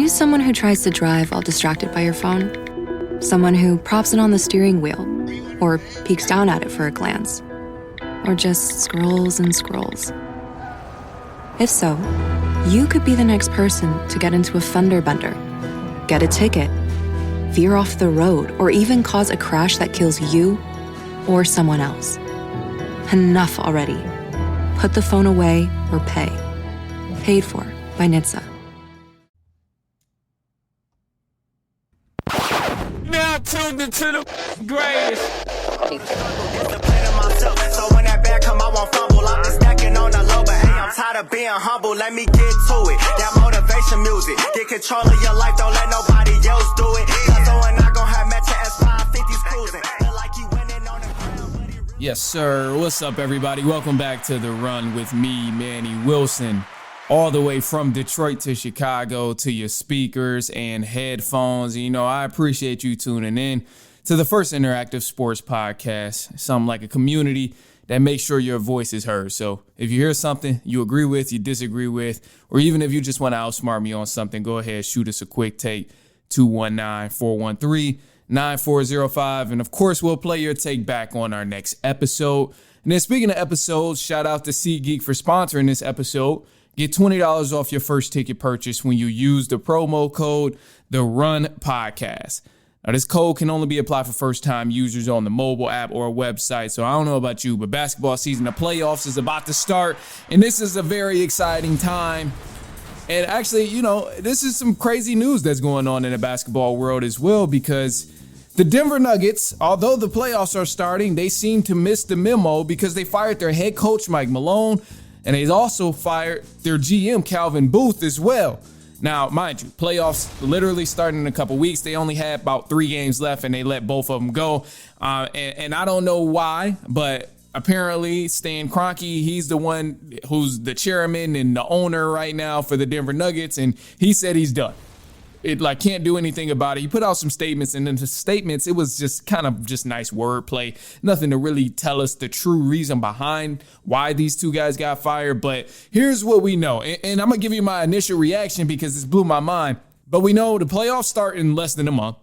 you someone who tries to drive while distracted by your phone? Someone who props it on the steering wheel or peeks down at it for a glance? Or just scrolls and scrolls? If so, you could be the next person to get into a fender bender, get a ticket, veer off the road, or even cause a crash that kills you or someone else. Enough already. Put the phone away or pay. Paid for by NHTSA. Now tuned into the greatest. So when that bag come, I won't fumble. I'm just stacking on the low, but hey, I'm tired of being humble. Let me get to it. That motivation music. Get control of your life, don't let nobody else do it. Cause we're not gonna have Metro S550s cruising. Feel like you winning on the ground. Yes, sir. What's up, everybody? Welcome back to The Run with me, Manny Wilson. All the way from Detroit to Chicago to your speakers and headphones. You know, I appreciate you tuning in to the first interactive sports podcast, something like a community that makes sure your voice is heard. So if you hear something you agree with, you disagree with, or even if you just want to outsmart me on something, go ahead, shoot us a quick take, 219-413-9405. And of course, we'll play your take back on our next episode. And then speaking of episodes, shout out to SeatGeek for sponsoring this episode. Get $20 off your first ticket purchase when you use the promo code The Run Podcast. Now, this code can only be applied for first-time users on the mobile app or website. So I don't know about you, but basketball season, the playoffs is about to start, and this is a very exciting time. And actually, you know, this is some crazy news that's going on in the basketball world as well, because the Denver Nuggets, although the playoffs are starting, they seem to miss the memo because they fired their head coach, Mike Malone, and they also fired their GM, Calvin Booth, as well. Now, mind you, playoffs literally starting in a couple weeks. They only had about 3 games left, and they let both of them go. And I don't know why, but apparently Stan Kroenke, he's the one who's the chairman and the owner right now for the Denver Nuggets, and he said he's done. It can't do anything about it. He put out some statements, and in the statements, it was just kind of just nice wordplay. Nothing to really tell us the true reason behind why these two guys got fired. But here's what we know. And I'm going to give you my initial reaction because this blew my mind. But we know the playoffs start in less than a month.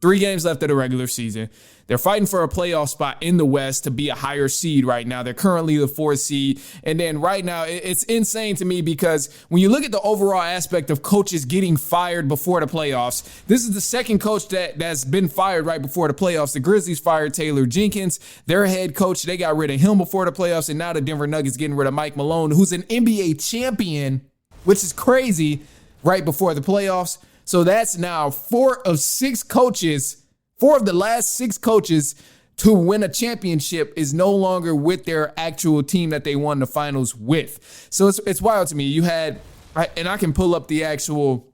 3 games left of the regular season. They're fighting for a playoff spot in the West to be a higher seed right now. They're currently the 4th seed. And then right now, it's insane to me because when you look at the overall aspect of coaches getting fired before the playoffs, this is the second coach that's been fired right before the playoffs. The Grizzlies fired Taylor Jenkins, their head coach. They got rid of him before the playoffs. And now the Denver Nuggets getting rid of Mike Malone, who's an NBA champion, which is crazy, right before the playoffs. So that's now 4 of 6 coaches, 4 of the last 6 coaches to win a championship is no longer with their actual team that they won the finals with. So it's wild to me. You had, and I can pull up the actual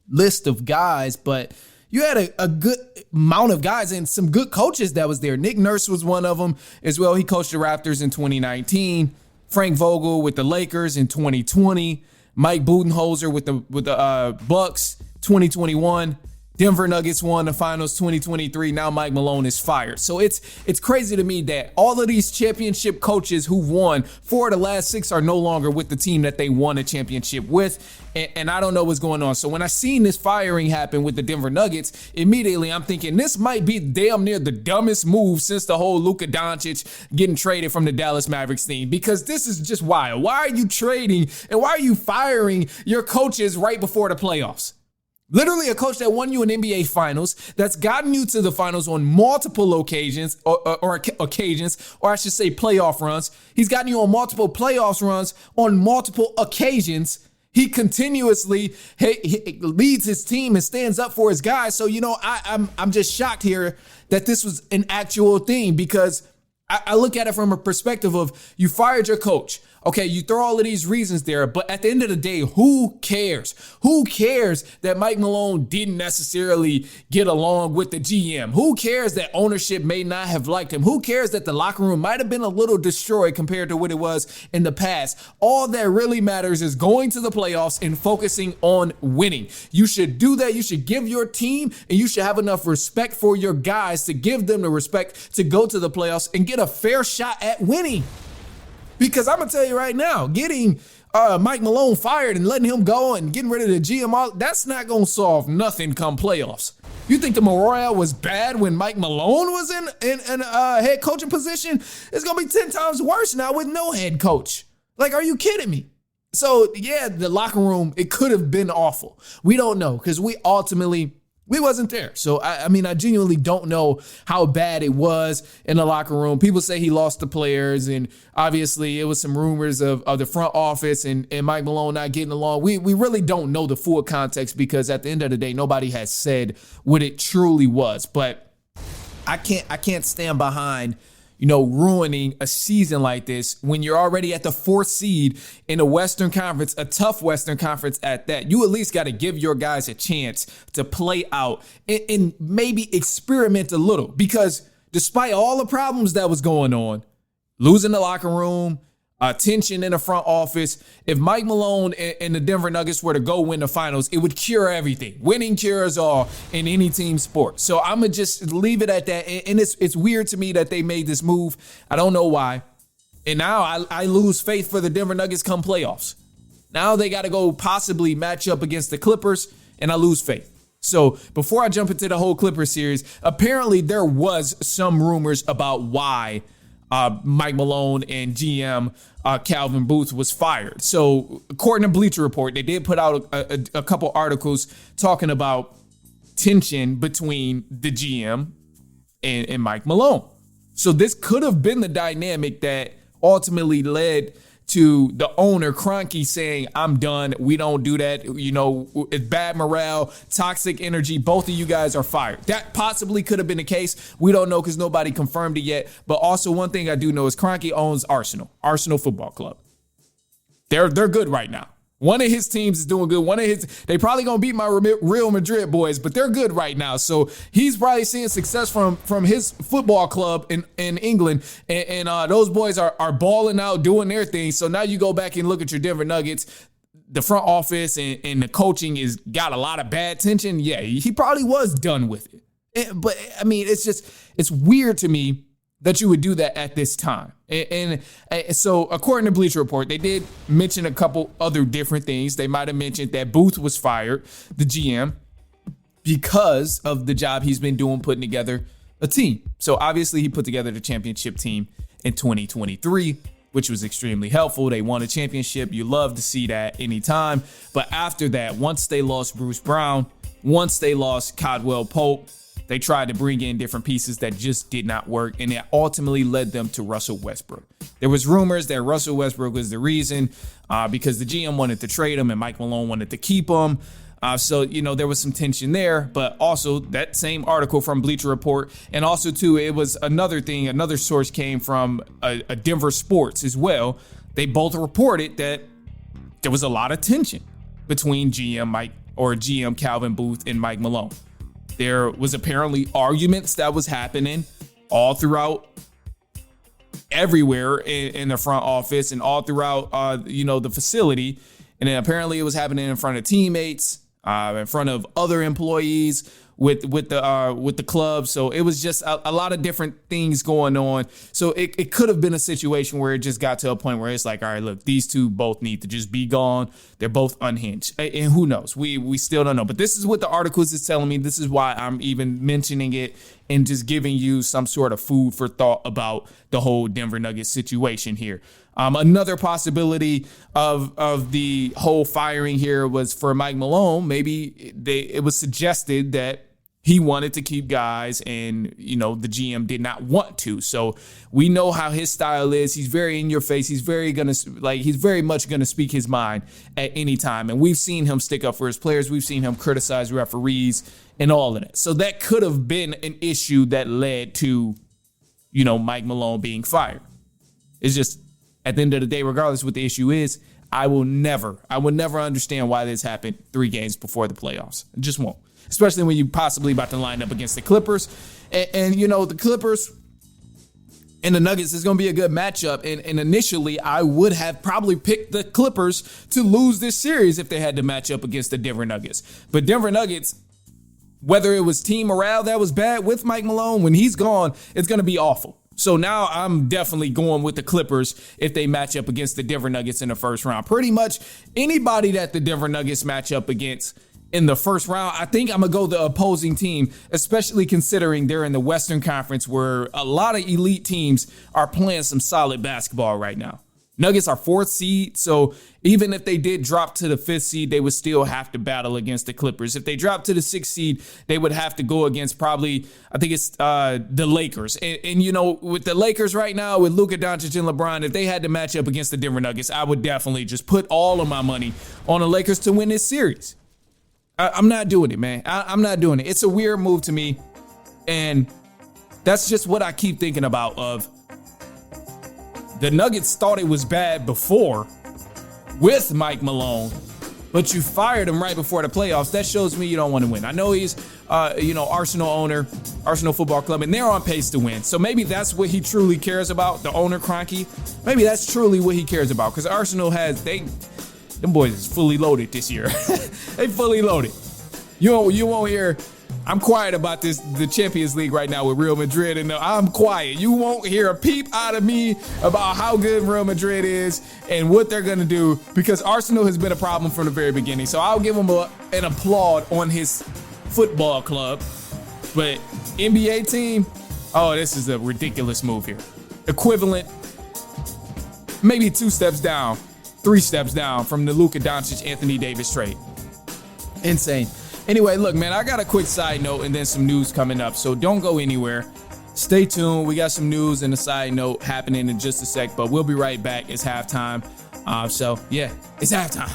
list of guys, but you had a good amount of guys and some good coaches that was there. Nick Nurse was one of them as well. He coached the Raptors in 2019. Frank Vogel with the Lakers in 2020. Mike Budenholzer with the Bucks 2021. Denver Nuggets won the finals 2023. Now Mike Malone is fired. So it's crazy to me that all of these championship coaches who've won 4 of the last 6 are no longer with the team that they won a championship with. And I don't know what's going on. So when I seen this firing happen with the Denver Nuggets, immediately I'm thinking this might be damn near the dumbest move since the whole Luka Doncic getting traded from the Dallas Mavericks team, because this is just wild. Why are you trading and why are you firing your coaches right before the playoffs? Literally a coach that won you an NBA finals, that's gotten you to the finals on multiple occasions, or occasions, or I should say playoff runs. He's gotten you on multiple playoffs runs on multiple occasions. He continuously he leads his team and stands up for his guys. So, you know, I'm just shocked here that this was an actual thing, because I look at it from a perspective of you fired your coach. Okay, you throw all of these reasons there, but at the end of the day, who cares? Who cares that Mike Malone didn't necessarily get along with the GM? Who cares that ownership may not have liked him? Who cares that the locker room might have been a little destroyed compared to what it was in the past? All that really matters is going to the playoffs and focusing on winning. You should do that. You should give your team, and you should have enough respect for your guys to give them the respect to go to the playoffs and get a fair shot at winning. Because I'm going to tell you right now, getting Mike Malone fired and letting him go and getting rid of the GM, that's not going to solve nothing come playoffs. You think the morale was bad when Mike Malone was in a head coaching position? It's going to be 10 times worse now with no head coach. Like, are you kidding me? So, yeah, the locker room, it could have been awful. We don't know because we wasn't there. So, I mean, I genuinely don't know how bad it was in the locker room. People say he lost the players, and obviously it was some rumors of the front office and Mike Malone not getting along. We really don't know the full context because at the end of the day, nobody has said what it truly was. But I can't stand behind ruining a season like this when you're already at the 4th seed in a Western Conference, a tough Western Conference at that. You at least got to give your guys a chance to play out and maybe experiment a little, because despite all the problems that was going on, losing the locker room, tension in the front office, if Mike Malone and the Denver Nuggets were to go win the finals, it would cure everything. Winning cures all in any team sport. So I'm going to just leave it at that. And it's weird to me that they made this move. I don't know why. And now I lose faith for the Denver Nuggets come playoffs. Now they got to go possibly match up against the Clippers, and I lose faith. So before I jump into the whole Clippers series, apparently there was some rumors about why Mike Malone and GM Calvin Booth was fired. So according to Bleacher Report, they did put out a couple articles talking about tension between the GM and Mike Malone. So this could have been the dynamic that ultimately led to the owner, Kroenke, saying, I'm done. We don't do that. It's bad morale, toxic energy. Both of you guys are fired. That possibly could have been the case. We don't know because nobody confirmed it yet. But also one thing I do know is Kroenke owns Arsenal Football Club. They're good right now. One of his teams is doing good. They probably going to beat my Real Madrid boys, but they're good right now. So he's probably seeing success from his football club in England. And those boys are balling out, doing their thing. So now you go back and look at your Denver Nuggets. The front office and the coaching is got a lot of bad tension. Yeah, he probably was done with it. But I mean, it's weird to me that you would do that at this time. And so according to Bleacher Report, they did mention a couple other different things. They might have mentioned that Booth was fired, the GM, because of the job he's been doing putting together a team. So obviously he put together the championship team in 2023, which was extremely helpful. They won a championship. You love to see that anytime. But after that, once they lost Bruce Brown, once they lost Caldwell Pope, they tried to bring in different pieces that just did not work, and it ultimately led them to Russell Westbrook. There was rumors that Russell Westbrook was the reason because the GM wanted to trade him and Mike Malone wanted to keep him. So there was some tension there, but also that same article from Bleacher Report, and also too, it was another thing, another source came from a Denver Sports as well. They both reported that there was a lot of tension between GM Calvin Booth and Mike Malone. There was apparently arguments that was happening all throughout everywhere in the front office and all throughout, the facility. And then apparently it was happening in front of teammates, in front of other employees with the club. So it was just a lot of different things going on. So it could have been a situation where it just got to a point where it's like, all right, look, these two both need to just be gone. They're both unhinged. And who knows? We still don't know. But this is what the articles is telling me. This is why I'm even mentioning it and just giving you some sort of food for thought about the whole Denver Nuggets situation here. Another possibility of the whole firing here was for Mike Malone. Maybe it was suggested that he wanted to keep guys and, the GM did not want to. So we know how his style is. He's very in your face. He's very much going to speak his mind at any time. And we've seen him stick up for his players. We've seen him criticize referees and all of that. So that could have been an issue that led to, Mike Malone being fired. It's just, at the end of the day, regardless of what the issue is, I will never understand why this happened 3 games before the playoffs. I just won't. Especially when you possibly about to line up against the Clippers. And the Clippers and the Nuggets is going to be a good matchup. And initially, I would have probably picked the Clippers to lose this series if they had to match up against the Denver Nuggets. But Denver Nuggets, whether it was team morale that was bad with Mike Malone, when he's gone, it's going to be awful. So now I'm definitely going with the Clippers if they match up against the Denver Nuggets in the first round. Pretty much anybody that the Denver Nuggets match up against in the first round, I think I'm going to go the opposing team, especially considering they're in the Western Conference where a lot of elite teams are playing some solid basketball right now. Nuggets are 4th seed, so even if they did drop to the 5th seed, they would still have to battle against the Clippers. If they drop to the 6th seed, they would have to go against probably, I think it's the Lakers. And, you know, with the Lakers right now, with Luka Doncic and LeBron, if they had to match up against the Denver Nuggets, I would definitely just put all of my money on the Lakers to win this series. I'm not doing it, man. I'm not doing it. It's a weird move to me, and that's just what I keep thinking about of. The Nuggets thought it was bad before with Mike Malone, but you fired him right before the playoffs. That shows me you don't want to win. I know he's, Arsenal owner, Arsenal Football Club, and they're on pace to win. So maybe that's what he truly cares about, the owner, Kroenke. Maybe that's truly what he cares about, because Arsenal them boys is fully loaded this year. They fully loaded. You won't hear. I'm quiet about the Champions League right now with Real Madrid, and I'm quiet. You won't hear a peep out of me about how good Real Madrid is and what they're going to do, because Arsenal has been a problem from the very beginning. So I'll give him an applaud on his football club. But NBA team, this is a ridiculous move here. Equivalent, maybe 2 steps down, 3 steps down from the Luka Doncic Anthony Davis trade. Insane. Anyway, look, man, I got a quick side note and then some news coming up, so don't go anywhere. Stay tuned. We got some news and a side note happening in just a sec, but we'll be right back. It's halftime. It's halftime.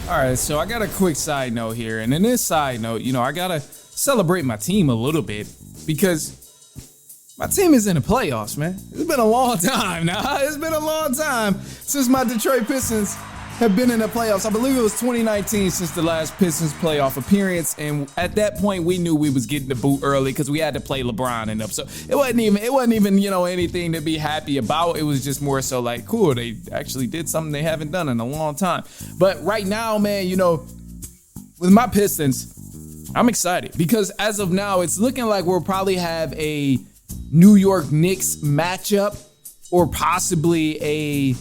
All right, so I got a quick side note here, and in this side note, I got to celebrate my team a little bit, because my team is in the playoffs, man. It's been a long time now. It's been a long time since my Detroit Pistons have been in the playoffs. I believe it was 2019 since the last Pistons playoff appearance, and at that point we knew we was getting the boot early because we had to play LeBron and up. So it wasn't even anything to be happy about. It was just more so like, cool, they actually did something they haven't done in a long time. But right now, man, with my Pistons, I'm excited because as of now, it's looking like we'll probably have a New York Knicks matchup or possibly a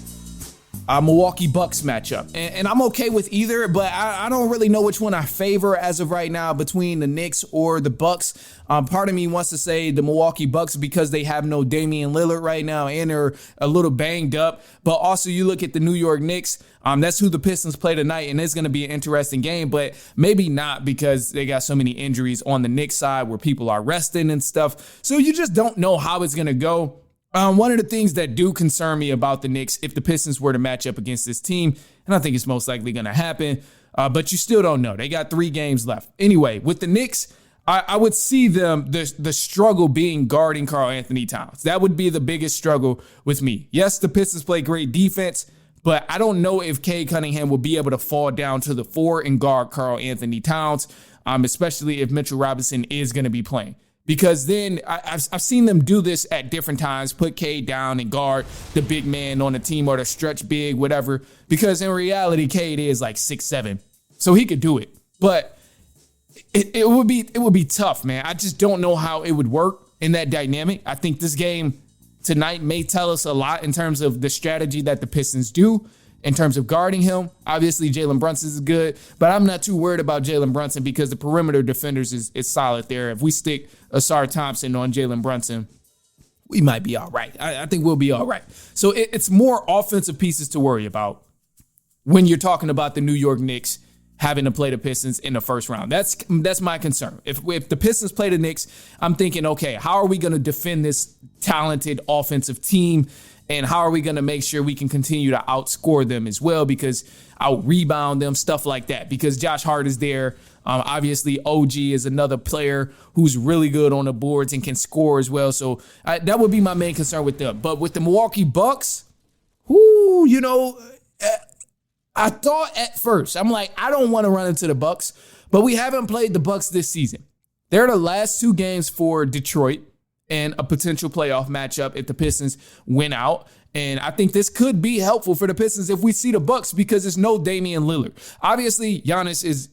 Milwaukee Bucks matchup. And I'm okay with either, but I don't really know which one I favor as of right now between the Knicks or the Bucks. Part of me wants to say the Milwaukee Bucks because they have no Damian Lillard right now and they're a little banged up. But also you look at the New York Knicks, that's who the Pistons play tonight, and it's going to be an interesting game, but maybe not because they got so many injuries on the Knicks side where people are resting and stuff. So you just don't know how it's going to go. One of the things that do concern me about the Knicks, if the Pistons were to match up against this team, and I think it's most likely going to happen, but you still don't know. They got 3 games left. Anyway, with the Knicks, I would see the struggle being guarding Karl Anthony Towns. That would be the biggest struggle with me. Yes, the Pistons play great defense, but I don't know if Cade Cunningham will be able to fall down to the 4 and guard Karl Anthony Towns, especially if Mitchell Robinson is going to be playing. Because then I've seen them do this at different times, put Cade down and guard the big man on the team or the stretch big, whatever. Because in reality, Cade is like 6'7", so he could do it. But it would be tough, man. I just don't know how it would work in that dynamic. I think this game tonight may tell us a lot in terms of the strategy that the Pistons do in terms of guarding him. Obviously, Jalen Brunson is good, but I'm not too worried about Jalen Brunson because the perimeter defenders is solid there. If we stick Asar Thompson on Jalen Brunson, we might be all right. I think we'll be all right. So it's more offensive pieces to worry about when you're talking about the New York Knicks having to play the Pistons in the first round. That's my concern. If the Pistons play the Knicks, I'm thinking, okay, how are we going to defend this talented offensive team? And how are we going to make sure we can continue to outscore them as well? Because out rebound them, stuff like that. Because Josh Hart is there. Obviously, OG is another player who's really good on the boards and can score as well. So that would be my main concern with them. But with the Milwaukee Bucks, I thought at first, I'm like, I don't want to run into the Bucks. But we haven't played the Bucks this season. They're the last 2 games for Detroit and a potential playoff matchup if the Pistons win out. And I think this could be helpful for the Pistons if we see the Bucks, because it's no Damian Lillard. Obviously, Giannis is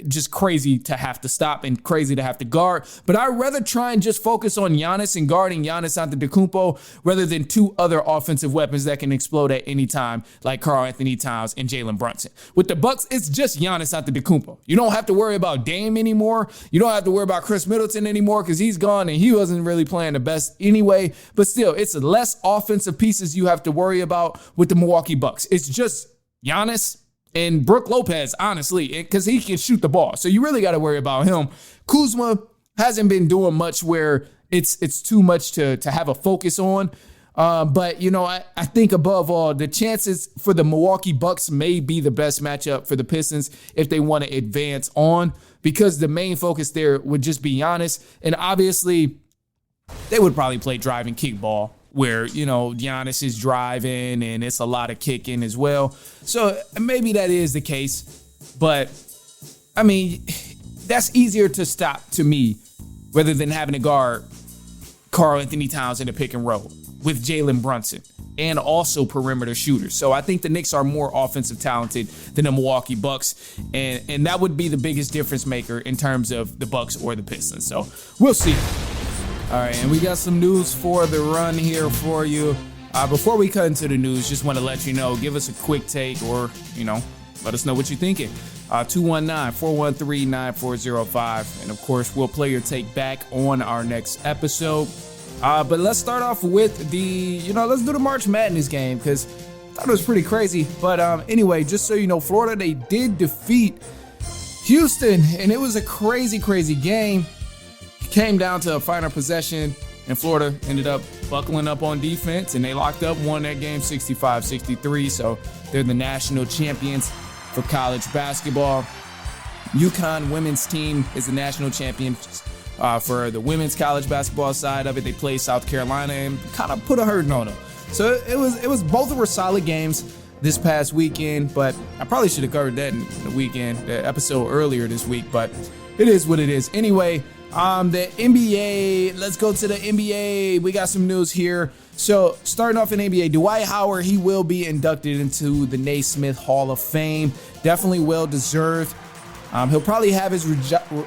just crazy to have to stop and crazy to have to guard. But I'd rather try and just focus on Giannis and guarding Giannis Antetokounmpo rather than two other offensive weapons that can explode at any time, like Karl-Anthony Towns and Jalen Brunson. With the Bucks, it's just Giannis Antetokounmpo. You don't have to worry about Dame anymore. You don't have to worry about Chris Middleton anymore because he's gone and he wasn't really playing the best anyway. But still, it's less offensive pieces you have to worry about with the Milwaukee Bucks. It's just Giannis and Brook Lopez, honestly, because he can shoot the ball. So you really got to worry about him. Kuzma hasn't been doing much where it's too much to have a focus on. But, you know, I think above all, the chances for the Milwaukee Bucks may be the best matchup for the Pistons if they want to advance on, because the main focus there would just be Giannis. And obviously, they would probably play drive and kick ball, where, you know, Giannis is driving and it's a lot of kicking as well. So maybe that is the case. But, I mean, that's easier to stop to me rather than having to guard Karl-Anthony Towns in a pick and roll with Jalen Brunson and also perimeter shooters. So I think the Knicks are more offensive talented than the Milwaukee Bucks. And that would be the biggest difference maker in terms of the Bucks or the Pistons. So we'll see. All right, and we got some news for the run here for you. Before we cut into the news, just want to let you know, give us a quick take or, you know, let us know what you're thinking. 219-413-9405. And, of course, we'll play your take back on our next episode. But let's start off with let's do the March Madness game, because I thought it was pretty crazy. But anyway, just so you know, Florida, they did defeat Houston, and it was a crazy, crazy game. Came down to a final possession, and Florida ended up buckling up on defense, and they locked up, won that game 65-63. So they're the national champions for college basketball. UConn women's team is the national champions for the women's college basketball side of it. They played South Carolina and kind of put a hurting on them. So it was both were solid games this past weekend, but I probably should have covered that in the episode earlier this week, but it is what it is. Anyway, the NBA, let's go to the NBA. We got some news here. So starting off in NBA, Dwight Howard, he will be inducted into the Naismith Hall of Fame. Definitely well deserved. He'll probably have his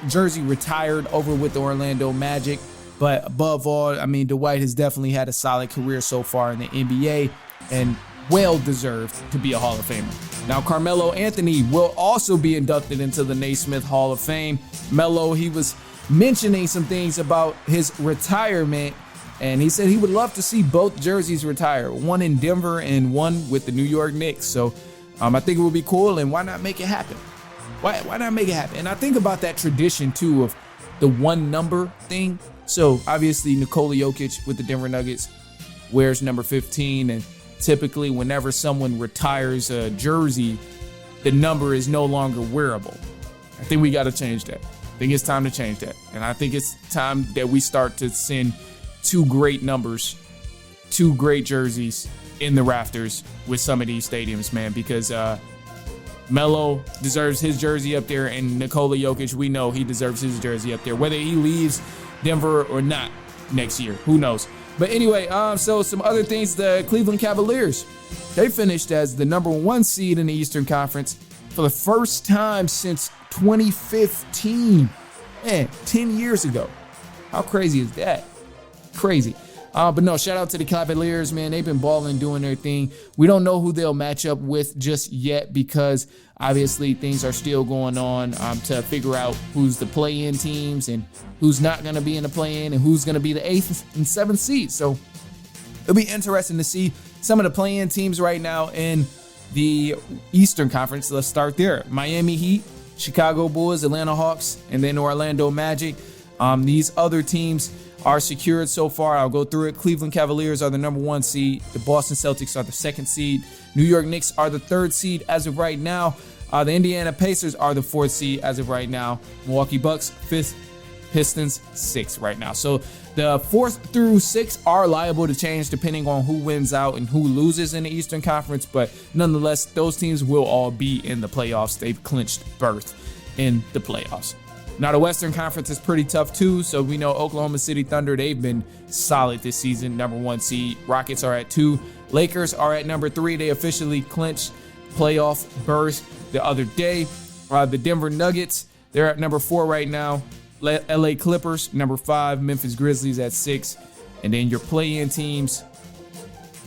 jersey retired over with the Orlando Magic. But above all, I mean, Dwight has definitely had a solid career so far in the NBA and well deserved to be a Hall of Famer. Now, Carmelo Anthony will also be inducted into the Naismith Hall of Fame. Melo, he was mentioning some things about his retirement, and he said he would love to see both jerseys retire, one in Denver and one with the New York Knicks. So I think it would be cool, and why not make it happen? Why not make it happen? And I think about that tradition too of the one number thing. So obviously Nikola Jokic with the Denver Nuggets wears number 15, and typically whenever someone retires a jersey, the number is no longer wearable. I think we got to change that. I think it's time to change that. And I think it's time that we start to send two great numbers, two great jerseys in the rafters with some of these stadiums, man, because Melo deserves his jersey up there, and Nikola Jokic, we know he deserves his jersey up there, whether he leaves Denver or not next year. Who knows? But anyway, so some other things. The Cleveland Cavaliers, they finished as the number 1 seed in the Eastern Conference for the first time since 2015. Man, 10 years ago. How crazy is that? Crazy. But no, shout out to the Cavaliers, man. They've been balling, doing their thing. We don't know who they'll match up with just yet because obviously things are still going on to figure out who's the play-in teams and who's not going to be in the play-in and who's going to be the 8th and 7th seed. So it'll be interesting to see some of the play-in teams right now in the Eastern Conference. Let's start there. Miami Heat, Chicago Bulls, Atlanta Hawks, and then Orlando Magic. These other teams are secured so far. I'll go through it. Cleveland Cavaliers are the number 1 seed. The Boston Celtics are the 2nd seed. New York Knicks are the 3rd seed as of right now. The Indiana Pacers are the 4th seed as of right now. Milwaukee Bucks, 5th. Pistons, 6th right now. So the 4th through 6th are liable to change depending on who wins out and who loses in the Eastern Conference. But nonetheless, those teams will all be in the playoffs. They've clinched berth in the playoffs. Now, the Western Conference is pretty tough too. So we know Oklahoma City Thunder, they've been solid this season, number 1 seed. Rockets are at 2. Lakers are at number 3. They officially clinched playoff berth the other day. The Denver Nuggets, they're at number 4 right now. LA Clippers, number 5. Memphis Grizzlies at 6. And then your play-in teams,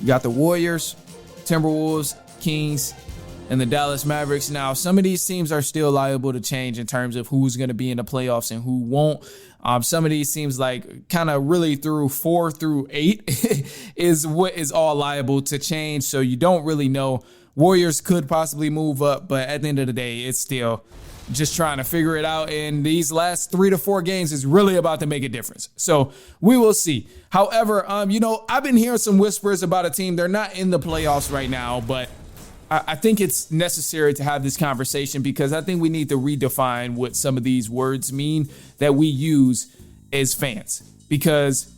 you got the Warriors, Timberwolves, Kings, and the Dallas Mavericks. Now, some of these teams are still liable to change in terms of who's going to be in the playoffs and who won't. Some of these seems like kind of really through 4 through 8 is what is all liable to change. So you don't really know. Warriors could possibly move up, but at the end of the day, it's still just trying to figure it out. And these last 3 to 4 games is really about to make a difference. So we will see. However, I've been hearing some whispers about a team. They're not in the playoffs right now, but I think it's necessary to have this conversation because I think we need to redefine what some of these words mean that we use as fans, because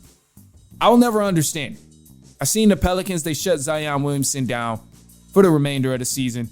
I'll never understand. I seen the Pelicans, they shut Zion Williamson down for the remainder of the season,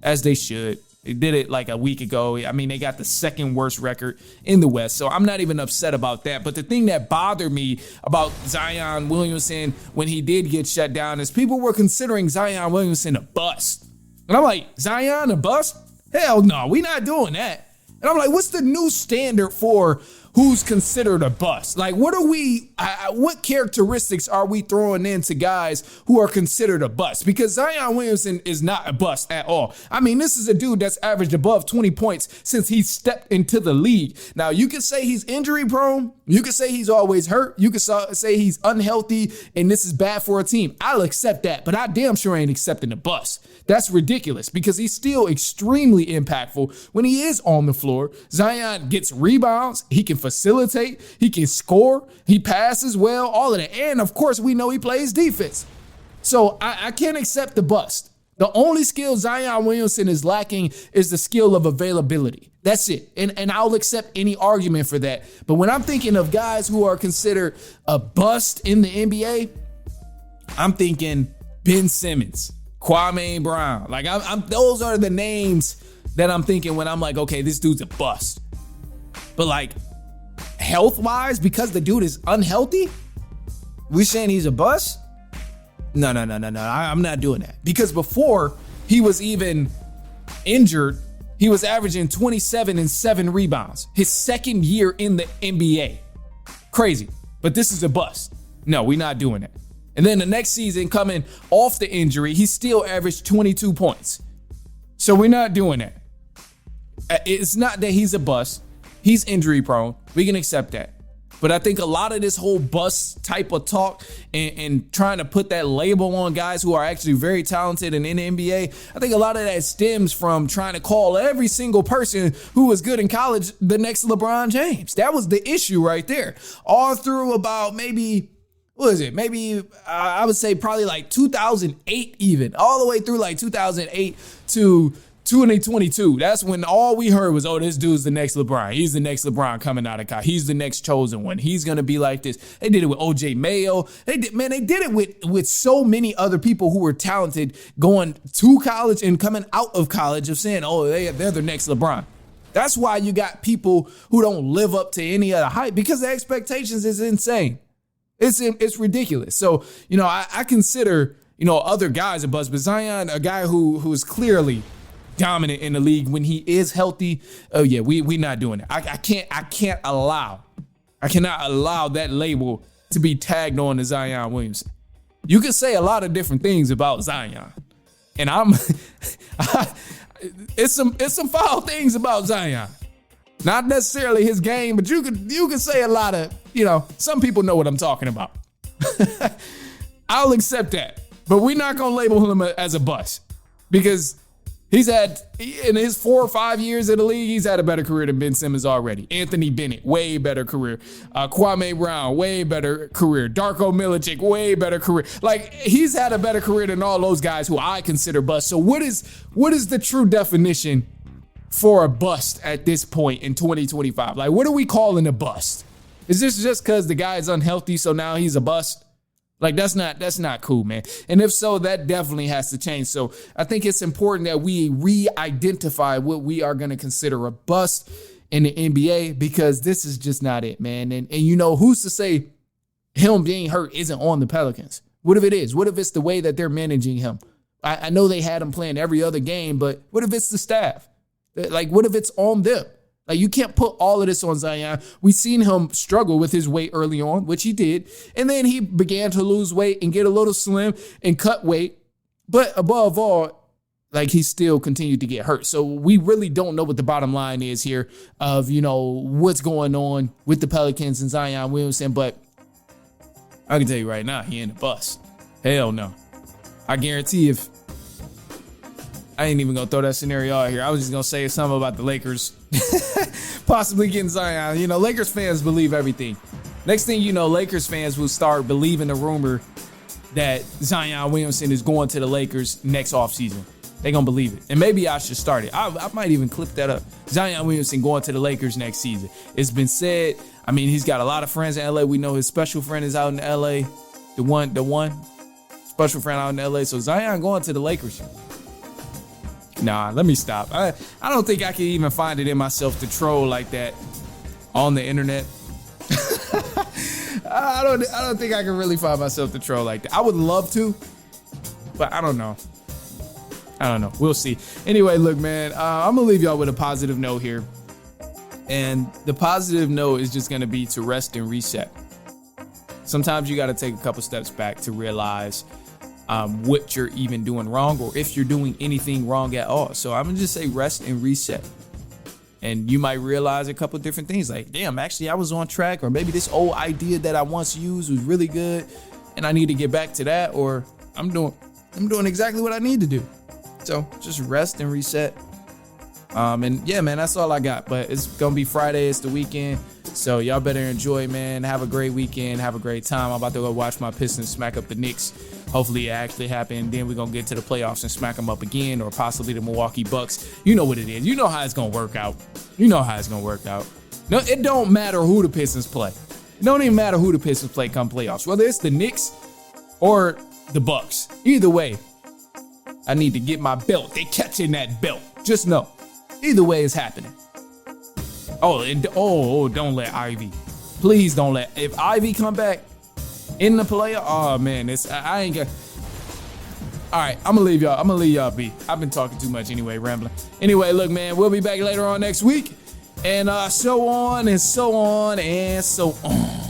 as they should. They did it like a week ago. I mean, they got the second worst record in the West, so I'm not even upset about that. But the thing that bothered me about Zion Williamson when he did get shut down is people were considering Zion Williamson a bust. And I'm like, Zion a bust? Hell no, we not doing that. And I'm like, what's the new standard for who's considered a bust? Like, what characteristics are we throwing into guys who are considered a bust? Because Zion Williamson is not a bust at all. I mean, this is a dude that's averaged above 20 points since he stepped into the league. Now, you can say he's injury prone. You can say he's always hurt. You can say he's unhealthy and this is bad for a team. I'll accept that, but I damn sure ain't accepting a bust. That's ridiculous because he's still extremely impactful when he is on the floor. Zion gets rebounds. He can facilitate. He can score. He passes well, all of that. And, of course, we know he plays defense. So I can't accept the bust. The only skill Zion Williamson is lacking is the skill of availability. That's it. And I'll accept any argument for that. But when I'm thinking of guys who are considered a bust in the NBA, I'm thinking Ben Simmons, Kwame Brown. Like those are the names that I'm thinking when I'm like, okay, this dude's a bust. But like health-wise, because the dude is unhealthy, we saying he's a bust? No. I'm not doing that. Because before he was even injured, he was averaging 27 and 7 rebounds. His second year in the NBA. Crazy. But this is a bust. No, we're not doing that. And then the next season, coming off the injury, he still averaged 22 points. So we're not doing that. It's not that he's a bust. He's injury prone. We can accept that. But I think a lot of this whole bust type of talk and trying to put that label on guys who are actually very talented and in the NBA, I think a lot of that stems from trying to call every single person who was good in college the next LeBron James. That was the issue right there. All through about maybe, what is it? Maybe I would say probably like 2008 even, all the way through like 2008 to 2022. That's when all we heard was, oh, this dude's the next LeBron. He's the next LeBron coming out of college. He's the next chosen one. He's going to be like this. They did it with OJ Mayo. They did it with so many other people who were talented going to college and coming out of college of saying, oh, they're the next LeBron. That's why you got people who don't live up to any of the hype because the expectations is insane. It's ridiculous. So, I consider, other guys a bust, but Zion, a guy who is clearly dominant in the league when he is healthy. Oh yeah, we not doing it. I cannot allow that label to be tagged on to Zion Williamson. You can say a lot of different things about Zion, and it's some foul things about Zion. Not necessarily his game, but you can say a lot of, some people know what I'm talking about. I'll accept that, but we're not gonna label him as a bust because he's had, in his 4 or 5 years in the league, he's had a better career than Ben Simmons already. Anthony Bennett, way better career. Kwame Brown, way better career. Darko Milicic, way better career. Like, he's had a better career than all those guys who I consider busts. So what is the true definition for a bust at this point in 2025? Like, what are we calling a bust? Is this just because the guy is unhealthy, so now he's a bust? Like, that's not cool, man. And if so, that definitely has to change. So I think it's important that we re-identify what we are going to consider a bust in the NBA, because this is just not it, man. And who's to say him being hurt isn't on the Pelicans? What if it is? What if it's the way that they're managing him? I know they had him playing every other game, but what if it's the staff? Like, what if it's on them? Like, you can't put all of this on Zion. We've seen him struggle with his weight early on, which he did. And then he began to lose weight and get a little slim and cut weight. But above all, like, he still continued to get hurt. So we really don't know what the bottom line is here of, what's going on with the Pelicans and Zion Williamson. But I can tell you right now, he ain't a bust. Hell no. I guarantee if I ain't even gonna throw that scenario out here. I was just gonna say something about the Lakers possibly getting Zion. Lakers fans believe everything. Next thing you know, Lakers fans will start believing the rumor that Zion Williamson is going to the Lakers next offseason. They're gonna believe it. And maybe I should start it. I might even clip that up. Zion Williamson going to the Lakers next season. It's been said. I mean, he's got a lot of friends in LA. We know his special friend is out in LA. The one special friend out in LA. So Zion going to the Lakers. Nah, let me stop. I don't think I can even find it in myself to troll like that on the internet. I don't think I can really find myself to troll like that. I would love to, but I don't know. We'll see. Anyway, look, man, I'm going to leave y'all with a positive note here. And the positive note is just going to be to rest and reset. Sometimes you got to take a couple steps back to realize what you're even doing wrong, or if you're doing anything wrong at all. So I'm going to just say rest and reset. And you might realize a couple different things like, damn, actually I was on track, or maybe this old idea that I once used was really good and I need to get back to that, or I'm doing exactly what I need to do. So just rest and reset. And yeah, man, that's all I got. But it's going to be Friday. It's the weekend. So y'all better enjoy, man. Have a great weekend. Have a great time. I'm about to go watch my Pistons smack up the Knicks. Hopefully it actually happened. Then we're going to get to the playoffs and smack them up again, or possibly the Milwaukee Bucks. You know what it is. You know how it's going to work out. No, it don't matter who the Pistons play. It don't even matter who the Pistons play come playoffs. Whether it's the Knicks or the Bucks. Either way, I need to get my belt. They catching that belt. Just know. Either way, it's happening. Don't let Ivy. Please don't let. If Ivy come back in the playoff, oh man, I ain't gonna. All right, I'm gonna leave y'all be. I've been talking too much anyway, rambling. Anyway, look, man, we'll be back later on next week, and so on and so on and so on.